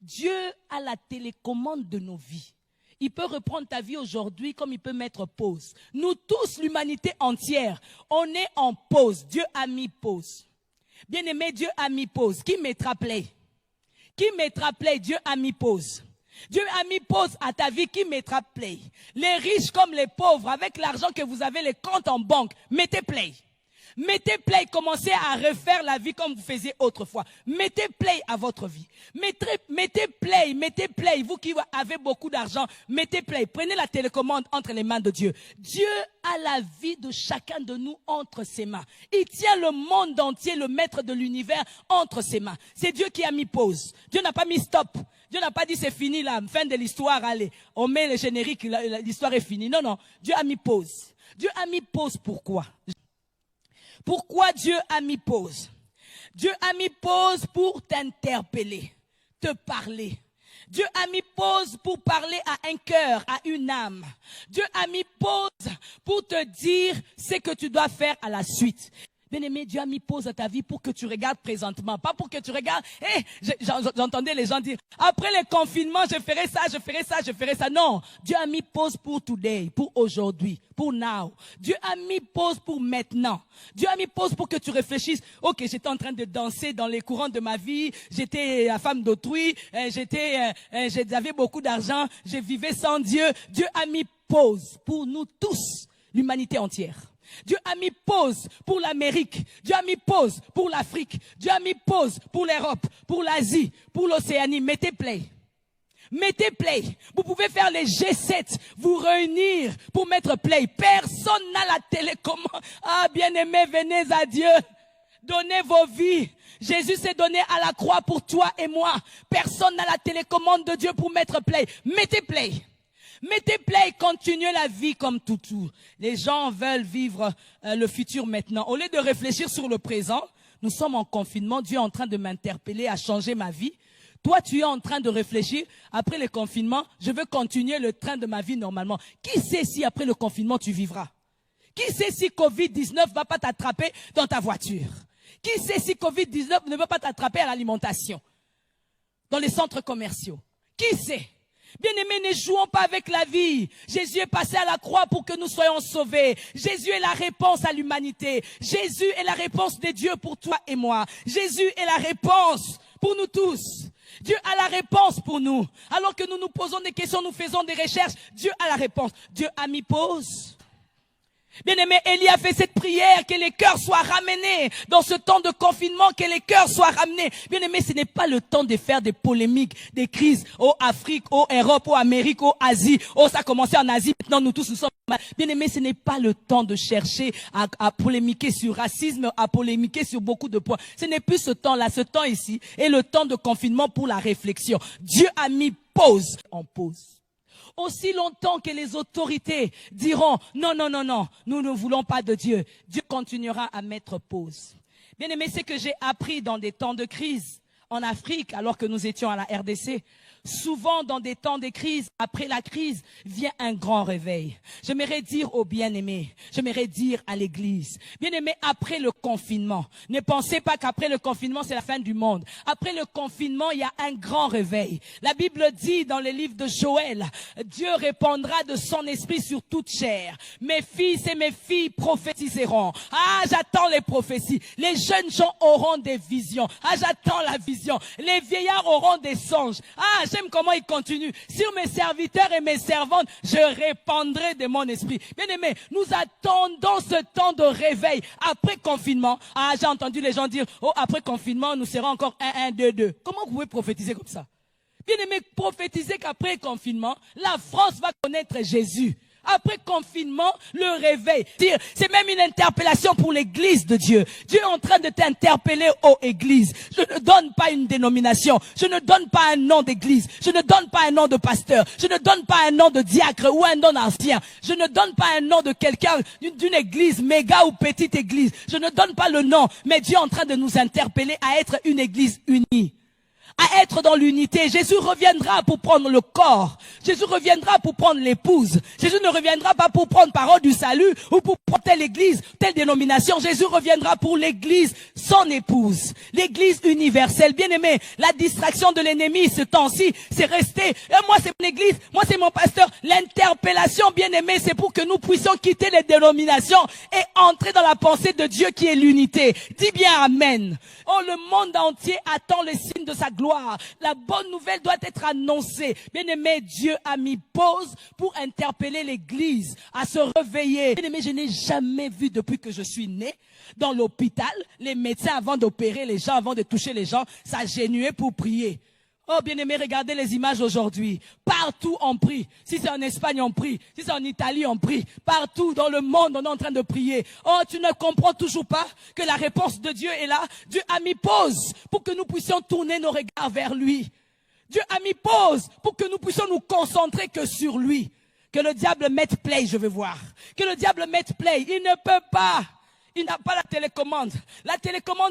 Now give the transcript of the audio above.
Dieu a la télécommande de nos vies. Il peut reprendre ta vie aujourd'hui comme il peut mettre pause. Nous tous, l'humanité entière, on est en pause. Dieu a mis pause. Bien-aimé, Dieu a mis pause. Qui mettra play? Qui mettra play? Dieu a mis pause. Dieu a mis pause à ta vie. Qui mettra play? Les riches comme les pauvres, avec l'argent que vous avez, les comptes en banque, mettez play. Mettez play, commencez à refaire la vie comme vous faisiez autrefois. Mettez play à votre vie. Mettez play. Vous qui avez beaucoup d'argent, mettez play. Prenez la télécommande entre les mains de Dieu. Dieu a la vie de chacun de nous entre ses mains. Il tient le monde entier, le maître de l'univers, entre ses mains. C'est Dieu qui a mis pause. Dieu n'a pas mis stop. Dieu n'a pas dit c'est fini là, fin de l'histoire, allez. On met le générique, l'histoire est finie. Non, non. Dieu a mis pause. Dieu a mis pause pourquoi? Pourquoi Dieu a mis pause? Dieu a mis pause pour t'interpeller, te parler. Dieu a mis pause pour parler à un cœur, à une âme. Dieu a mis pause pour te dire ce que tu dois faire à la suite. Bien-aimé, Dieu a mis pause à ta vie pour que tu regardes présentement, pas pour que tu regardes. J'entendais les gens dire, après le confinement, je ferai ça, je ferai ça, je ferai ça. Non, Dieu a mis pause pour today, pour aujourd'hui, pour now. Dieu a mis pause pour maintenant. Dieu a mis pause pour que tu réfléchisses. Ok, j'étais en train de danser dans les courants de ma vie, j'étais la femme d'autrui, j'avais beaucoup d'argent, je vivais sans Dieu. Dieu a mis pause pour nous tous, l'humanité entière. Dieu a mis pause pour l'Amérique. Dieu a mis pause pour l'Afrique. Dieu a mis pause pour l'Europe, pour l'Asie, pour l'Océanie. Mettez play. Mettez play. Vous pouvez faire les G7, vous réunir pour mettre play. Personne n'a la télécommande. Ah, bien-aimés, venez à Dieu. Donnez vos vies. Jésus s'est donné à la croix pour toi et moi. Personne n'a la télécommande de Dieu pour mettre play. Mettez play. Mettez play, continuez la vie comme toutou. Les gens veulent vivre le futur maintenant. Au lieu de réfléchir sur le présent, nous sommes en confinement. Dieu est en train de m'interpeller à changer ma vie. Toi, tu es en train de réfléchir. Après le confinement, je veux continuer le train de ma vie normalement. Qui sait si après le confinement, tu vivras? Qui sait si Covid-19 ne va pas t'attraper dans ta voiture? Qui sait si Covid-19 ne va pas t'attraper à l'alimentation? Dans les centres commerciaux? Qui sait? Bien-aimés, ne jouons pas avec la vie. Jésus est passé à la croix pour que nous soyons sauvés. Jésus est la réponse à l'humanité. Jésus est la réponse de Dieu pour toi et moi. Jésus est la réponse pour nous tous. Dieu a la réponse pour nous. Alors que nous nous posons des questions, nous faisons des recherches, Dieu a la réponse. Dieu a mis pause. Bien-aimé, Élie a fait cette prière, que les cœurs soient ramenés dans ce temps de confinement, que les cœurs soient ramenés. Bien-aimé, ce n'est pas le temps de faire des polémiques, des crises, au Afrique, au Europe, au Amérique, au Asie. Oh, ça a commencé en Asie, maintenant nous tous nous sommes... Bien-aimé, ce n'est pas le temps de chercher à polémiquer sur racisme, à polémiquer sur beaucoup de points. Ce n'est plus ce temps-là, ce temps ici est le temps de confinement pour la réflexion. Dieu a mis pause en pause. Aussi longtemps que les autorités diront non, non, non, non, nous ne voulons pas de Dieu, Dieu continuera à mettre pause. Bien aimé, c'est que j'ai appris dans des temps de crise en Afrique, alors que nous étions à la RDC. Souvent, dans des temps de crise, après la crise, vient un grand réveil. J'aimerais dire aux bien-aimés, j'aimerais dire à l'église, bien-aimés, après le confinement, ne pensez pas qu'après le confinement, c'est la fin du monde. Après le confinement, il y a un grand réveil. La Bible dit dans le livre de Joël, Dieu répandra de son esprit sur toute chair. Mes fils et mes filles prophétiseront. Ah, j'attends les prophéties. Les jeunes gens auront des visions. Ah, j'attends la vision. Les vieillards auront des songes. Ah, j'aime comment il continue. Sur mes serviteurs et mes servantes, je répandrai de mon esprit. Bien aimé, nous attendons ce temps de réveil après confinement. Ah, j'ai entendu les gens dire, oh, après confinement, nous serons encore 1, 2, 2. Comment vous pouvez prophétiser comme ça? Bien aimé, prophétiser qu'après confinement, la France va connaître Jésus. Après confinement, le réveil. C'est même une interpellation pour l'église de Dieu. Dieu est en train de t'interpeller, ô église. Je ne donne pas une dénomination. Je ne donne pas un nom d'église. Je ne donne pas un nom de pasteur. Je ne donne pas un nom de diacre ou un nom d'ancien. Je ne donne pas un nom de quelqu'un d'une église, méga ou petite église. Je ne donne pas le nom. Mais Dieu est en train de nous interpeller à être une église unie. à être dans l'unité. Jésus reviendra pour prendre le corps. Jésus reviendra pour prendre l'épouse. Jésus ne reviendra pas pour prendre parole du salut ou pour prendre telle église, telle dénomination. Jésus reviendra pour l'église, son épouse. L'église universelle. Bien aimé, la distraction de l'ennemi ce temps-ci, c'est rester. Moi, c'est mon église, moi, c'est mon pasteur. L'interpellation, bien aimé, c'est pour que nous puissions quitter les dénominations et entrer dans la pensée de Dieu qui est l'unité. Dis bien amen. Oh, le monde entier attend les signes de sa gloire. La bonne nouvelle doit être annoncée. Bien aimé, Dieu a mis pause pour interpeller l'église à se réveiller. Bien aimé, je n'ai jamais vu depuis que je suis né dans l'hôpital, les médecins avant d'opérer les gens, avant de toucher les gens, s'agenouiller pour prier. Oh, bien-aimés, regardez les images aujourd'hui. Partout, on prie. Si c'est en Espagne, on prie. Si c'est en Italie, on prie. Partout dans le monde, on est en train de prier. Oh, tu ne comprends toujours pas que la réponse de Dieu est là. Dieu a mis pause pour que nous puissions tourner nos regards vers lui. Dieu a mis pause pour que nous puissions nous concentrer que sur lui. Que le diable mette play, je veux voir. Que le diable mette play. Il ne peut pas. Il n'a pas la télécommande. La télécommande